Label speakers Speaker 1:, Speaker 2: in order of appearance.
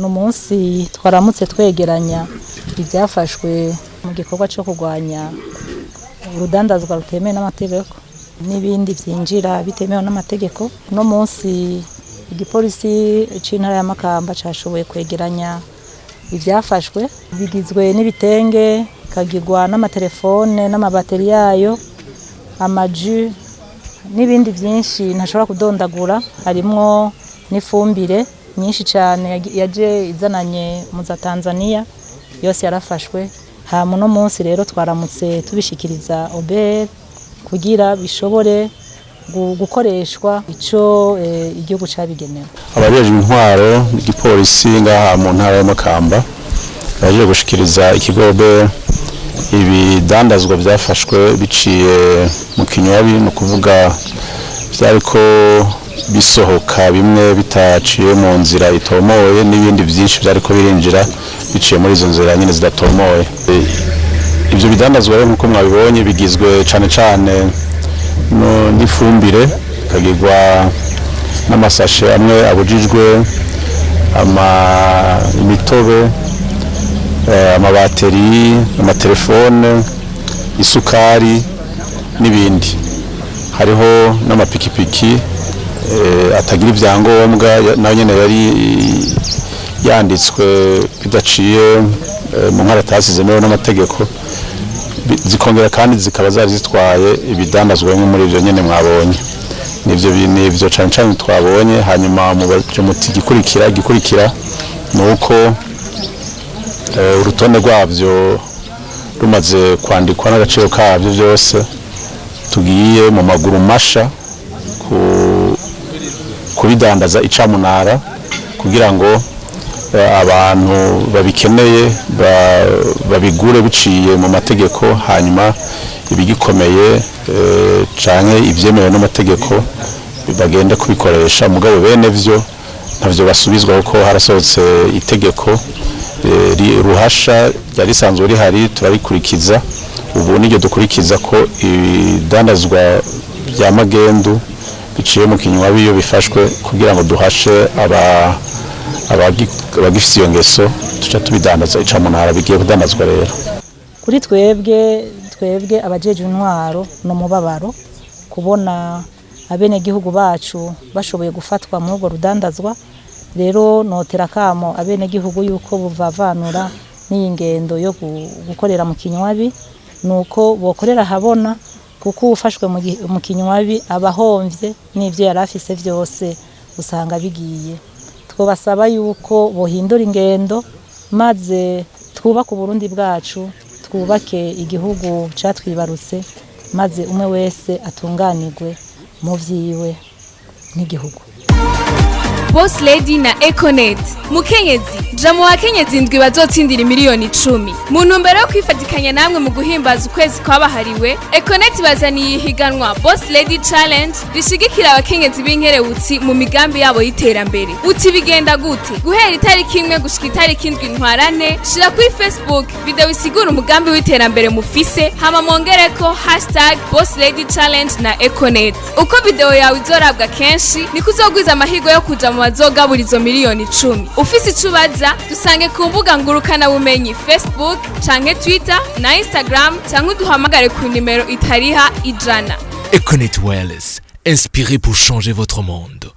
Speaker 1: no munsi twaramutse twegeranya ibyafashwe mu gikorwa cyo kurwanya urudandazwa rutemewe n'amategeko n'ibindi byinjira bitemewe n'amategeko. No munsi igipolisi c'intara ya Makamba cashoboye kwegeranya ibyafashwe bigizwe n'ibitenge, kagirwa n'amatelefone n'amabateri yayo, amaji n'ibindi byinshi ntashobora kudondagura, harimwo n'ifumbire nyinshi cyane yaje izananye mu za Tanzania, yose yarafashwe. Hama no munsi rero twaramutse tubishikiriza OBR kugira bishobore gukoreshwa ico igihugu cabigenewe.
Speaker 2: Abajeje intwaro n'igipolisi ngaha mu ntara ya Makamba baje gushikiriza ikigo OBR ibidandazwa byafashwe biciye mu kinywabi, no kuvuga byariko bisohoka bimwe bitaciye mu nzira itomoye n'ibindi byinshi byariko birinjira biciye muri izo nzira nyine zidatomoye. Ibyo bidandazwa rero nkuko mwabibonye bigizwe cane cane n'ifumbire, kagirwa n'amasashe amwe abujijwe, imitobe, amabateri, amatelefone, isukari n'ibindi. Hariho n'amapikipiki atagira ibyangombwa nayo nyene yari yanditswe bidaciye mu nkaratasi zemewe n'amategeko, zikongera kandi zikaba zari zitwaye ibidandazwa bimwe muri ivyo nyene mwabonye. Nivyo cane cane twabonye. Hanyuma mu muti gikurikira nuko urutonde rwavyo rumaze kwandikwa n'agaciro kavyo byose, tugiye mu maguru masha kubidandaza icamunara kugira ngo abantu babikeneye babigure biciye mu mategeko, hanyuma ibigikomeye canke ivyemewe n'amategeko bagende kubikoresha. Mugabo bene vyo ntavyo basubizwa kuko harasohotse itegeko ruhasha ryari risanzwe rihari, turarikurikiza. Ubu niryo dukurikiza ko ibidandazwa bya magendu biciye mu kinywabi iyo bifashwe kugira ngo duhashe abagifise iyo ngeso, tuca tubidandaza icamunara bigiye kudandazwa. Rero
Speaker 1: kuri twebwe abajeje intwaro no mubabaro kubona abene gihugu bacu bashoboye gufatwa mu rwo rudandazwa. Rero notera kamo abene gihugu yuko buvavanura n'ingendo yo gukorera mu kinywabi, nuko bokorera habona, kuko ufashwe mu kinywabi abahomvye n'ivyo yarafise byose usanga bigiye. Twobasaba yuko bohindura ingendo maze twubaka Burundi bwacu, twubake igihugu catwibarutse, maze umwe wese atunganirwe mu vyiwe n'igihugu.
Speaker 3: Boss Lady na Econet. Mukenyezi, jamu wakenyezi ndwi bazotsindira miliyoni 10. Mu ntumbero yo kwifatikanya namwe mu guhimbaza ukwezi kwabahariwe, Econet bazaniye higanwa Boss Lady Challenge rishigikira abakenyezi b'inkerebutsi mu migambi yabo y'iterambere. Uti bigenda gute? Guhera itariki 1 gushika itariki 7 ntwarane, shira kuri Facebook video isigura umugambi w'iterambere mufise, hama mongereko #Boss Lady Challenge na Econet. Uko video yawe izorabwa kenshi, niko uzogwiza amahigo yo kuja mu bazogabura izo miliyoni 10. Ufise icubaza dusange ku mbuga ngurukana bumenyi Facebook canke Twitter na Instagram, canke duhamagare ku nimero itariha 100.
Speaker 4: Econet Wireless, inspiré pour changer votre monde.